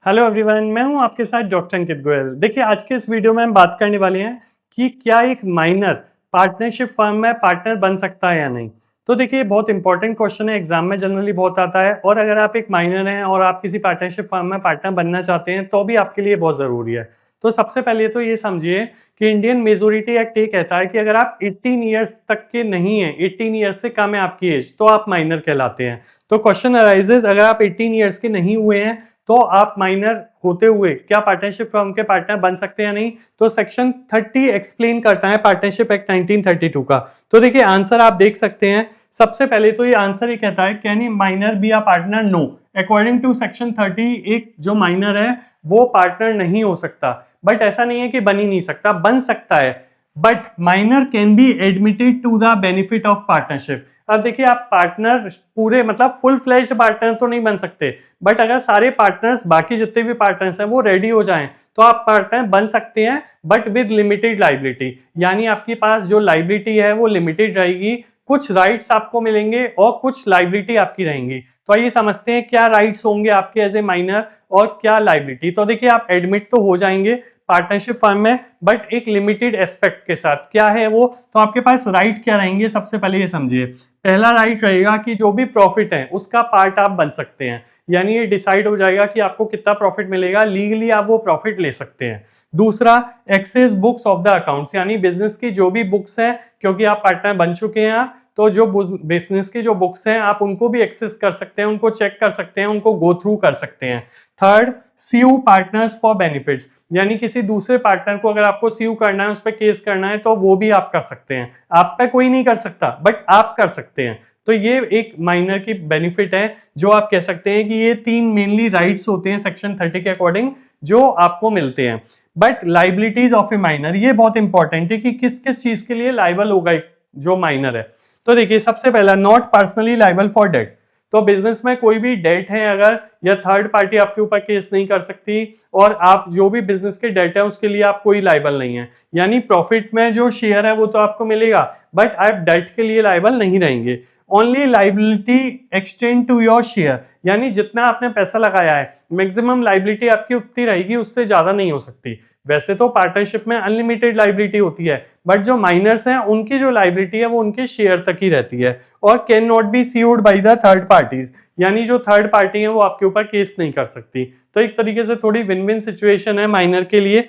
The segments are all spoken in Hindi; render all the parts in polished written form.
हेलो एवरीवन, मैं हूं आपके साथ डॉक्टर अंकित गोयल। देखिए, आज के इस वीडियो में हम बात करने वाले हैं कि क्या एक माइनर पार्टनरशिप फर्म में पार्टनर बन सकता है या नहीं। तो देखिए, बहुत इंपॉर्टेंट क्वेश्चन है, एग्जाम में जनरली बहुत आता है। और अगर आप एक माइनर हैं और आप किसी पार्टनरशिप फर्म में पार्टनर बनना चाहते हैं तो भी आपके लिए बहुत ज़रूरी है। तो सबसे पहले तो ये समझिए कि इंडियन मेजोरिटी एक्ट ये कहता है कि अगर आप 18 ईयर्स तक के नहीं हैं, 18 ईयर्स से कम है आपकी एज, तो आप माइनर कहलाते हैं। तो क्वेश्चन अराइजेज, अगर आप 18 ईयर्स के नहीं हुए हैं तो आप माइनर होते हुए क्या पार्टनरशिप फर्म के पार्टनर बन सकते हैं या नहीं। तो सेक्शन 30 एक्सप्लेन करता है पार्टनरशिप एक्ट 1932 का। तो देखिए, आंसर आप देख सकते हैं। सबसे पहले तो ये आंसर ही कहता है, can a minor be a partner? No. According to section 30, एक जो माइनर है वो पार्टनर नहीं हो सकता। बट ऐसा नहीं है कि बन ही नहीं सकता, बन सकता है। But minor can be admitted to the benefit of partnership. अब देखिए, आप पार्टनर पूरे मतलब फुल फ्लैश्ड पार्टनर तो नहीं बन सकते, बट अगर सारे पार्टनर्स, बाकी जितने भी पार्टनर्स हैं वो रेडी हो जाएं तो आप पार्टनर बन सकते हैं, बट विद लिमिटेड लाइबिलिटी। यानी आपके पास जो लाइबिलिटी है वो लिमिटेड रहेगी, कुछ राइट्स आपको मिलेंगे और कुछ लाइबिलिटी आपकी रहेंगी। तो आइए समझते हैं क्या राइट्स होंगे आपके एज ए माइनर और क्या लाइबिलिटी। तो देखिए, आप एडमिट तो हो जाएंगे पार्टनरशिप फर्म में, बट एक लिमिटेड एस्पेक्ट के साथ। क्या है वो? तो आपके पास राइट क्या रहेंगे, सबसे पहले ये समझिए। पहला राइट रहेगा कि जो भी प्रॉफिट है उसका पार्ट आप बन सकते हैं। यानी ये डिसाइड हो जाएगा कि आपको कितना प्रॉफिट मिलेगा, लीगली आप वो प्रॉफिट ले सकते हैं। दूसरा, access books of the accounts, यानी बिजनेस की जो भी बुक्स हैं, क्योंकि आप पार्टनर बन चुके हैं, तो जो बिजनेस की जो बुक्स हैं आप उनको भी एक्सेस कर सकते हैं, उनको चेक कर सकते हैं, उनको गो थ्रू कर सकते हैं। Third, sue partners for benefits, यानी किसी दूसरे पार्टनर को अगर आपको सीयू करना है, उस पर केस करना है, तो वो भी आप कर सकते हैं। आप पे कोई नहीं कर सकता, बट आप कर सकते हैं। तो ये एक माइनर की बेनिफिट है, जो आप कह सकते हैं कि ये तीन मेनली राइट्स होते हैं सेक्शन 30 के अकॉर्डिंग जो आपको मिलते हैं। But liabilities of A minor, ये बहुत इंपॉर्टेंट है कि किस किस चीज के लिए लाइबल होगा जो माइनर है। तो देखिए, सबसे पहला, not personally liable for debt. तो बिजनेस में कोई भी डेट है अगर, या थर्ड पार्टी आपके ऊपर केस नहीं कर सकती, और आप जो भी बिजनेस के डेट है उसके लिए आप कोई लाइबल नहीं है। यानी प्रॉफिट में जो शेयर है वो तो आपको मिलेगा, बट आप डेट के लिए लाइबल नहीं रहेंगे। Only liability extend to your share, यानी जितना आपने पैसा लगाया है मैक्सिमम लाइबिलिटी आपकी उतनी रहेगी, उससे ज्यादा नहीं हो सकती। वैसे तो पार्टनरशिप में अनलिमिटेड लाइबिलिटी होती है, बट जो माइनर्स हैं उनकी जो लाइबिलिटी है वो उनके शेयर तक ही रहती है, और can not be sued by the third parties, यानी जो थर्ड पार्टी है वो आपके ऊपर केस नहीं कर सकती। तो एक तरीके से थोड़ी विन विन सिचुएशन है माइनर के लिए।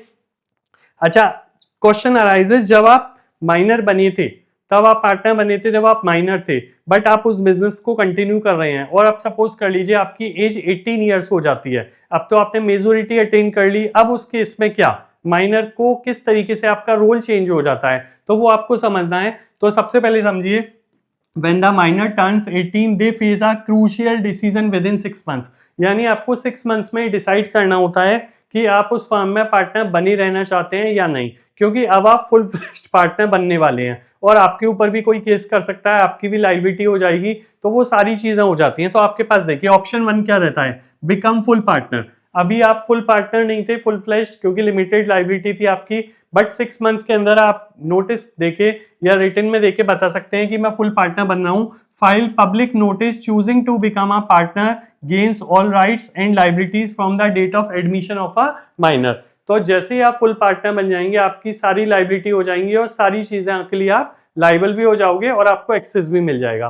अच्छा, क्वेश्चन अराइजेस, जब आप माइनर बने थे, तब आप पार्टनर बने थे जब आप माइनर थे, बट आप उस बिजनेस को कंटिन्यू कर रहे हैं, और अब सपोज कर लीजिए आपकी एज 18 ईयर्स हो जाती है। अब तो आपने मेजोरिटी अटेन कर ली, अब उस केस में क्या, माइनर को किस तरीके से आपका रोल चेंज हो जाता है, तो वो आपको समझना है। तो सबसे पहले समझिए, when the minor turns 18 they face a crucial decision within 6 months, यानी आपको 6 मंथ्स में डिसाइड करना होता है कि आप उस फर्म में पार्टनर बने रहना चाहते हैं या नहीं, क्योंकि अब आप फुल फ्लेज्ड पार्टनर बनने वाले हैं और आपके ऊपर भी कोई केस कर सकता है, आपकी भी लाइबिलिटी हो जाएगी, तो वो सारी चीजें हो जाती हैं। तो आपके पास देखिए, ऑप्शन 1 क्या रहता है, बिकम फुल पार्टनर। अभी आप फुल पार्टनर नहीं थे, फुल फ्लेज्ड, क्योंकि लिमिटेड लाइबिलिटी थी आपकी, बट 6 मंथ्स के अंदर आप नोटिस देके या रिटर्न में देके बता सकते हैं कि मैं फुल पार्टनर बन रहा हूं। File public notice choosing to become a partner gains all rights and liabilities from the date of admission of a minor. तो जैसे ही आप फुल पार्टनर बन जाएंगे, आपकी सारी लाइबिलिटी हो जाएंगी और सारी चीजें के लिए आप लाइबल भी हो जाओगे और आपको एक्सेस भी मिल जाएगा।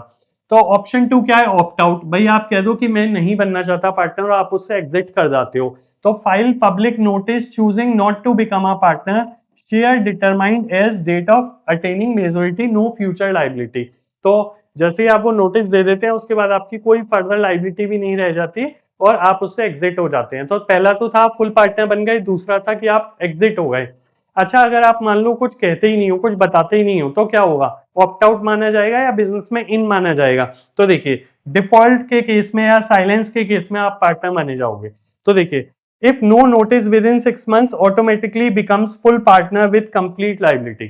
तो ऑप्शन 2 क्या है, ऑप्ट आउट। भाई आप कह दो कि मैं नहीं बनना चाहता पार्टनर और आप उससे एग्जिट कर जाते हो। तो file public notice choosing not to become a partner, share determined as date of attaining majority, no future liability. तो जैसे ही आप वो नोटिस दे देते हैं, उसके बाद आपकी कोई फर्दर लाइबिलिटी भी नहीं रह जाती और आप उससे एग्जिट हो जाते हैं। तो पहला तो था फुल पार्टनर बन गए, दूसरा था कि आप एग्जिट हो गए। अच्छा, अगर आप मान लो कुछ कहते ही नहीं हो, कुछ बताते ही नहीं हो, तो क्या होगा, ऑप्ट आउट माना जाएगा या बिजनेस में इन माना जाएगा। तो देखिए, डिफॉल्ट के केस में या साइलेंस के केस में आप पार्टनर माने जाओगे। तो देखिए, if no notice within 6 months automatically becomes full partner with complete liability।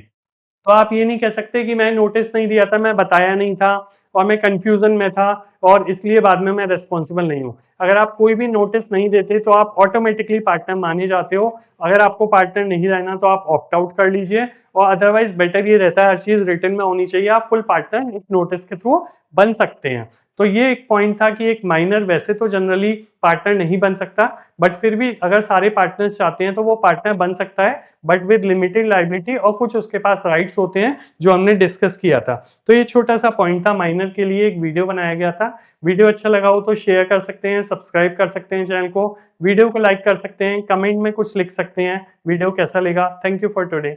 तो आप ये नहीं कह सकते कि मैं नोटिस नहीं दिया था, मैं बताया नहीं था और मैं कंफ्यूजन में था और इसलिए बाद में मैं रिस्पॉन्सिबल नहीं हूँ। अगर आप कोई भी नोटिस नहीं देते तो आप ऑटोमेटिकली पार्टनर माने जाते हो। अगर आपको पार्टनर नहीं रहना तो आप ऑप्ट आउट कर लीजिए, और अदरवाइज बेटर ये रहता है हर चीज रिटर्न में होनी चाहिए, आप फुल पार्टनर एक नोटिस के थ्रू बन सकते हैं। तो ये एक पॉइंट था कि एक माइनर वैसे तो जनरली पार्टनर नहीं बन सकता, बट फिर भी अगर सारे पार्टनर्स चाहते हैं तो वो पार्टनर बन सकता है, बट विद लिमिटेड लायबिलिटी और कुछ उसके पास राइट्स होते हैं जो हमने डिस्कस किया था। तो ये छोटा सा पॉइंट था, माइनर के लिए एक वीडियो बनाया गया था। वीडियो अच्छा लगा हो तो शेयर कर सकते हैं, सब्सक्राइब कर सकते हैं चैनल को, वीडियो को लाइक कर सकते हैं, कमेंट में कुछ लिख सकते हैं वीडियो कैसा लगा। Thank you for today.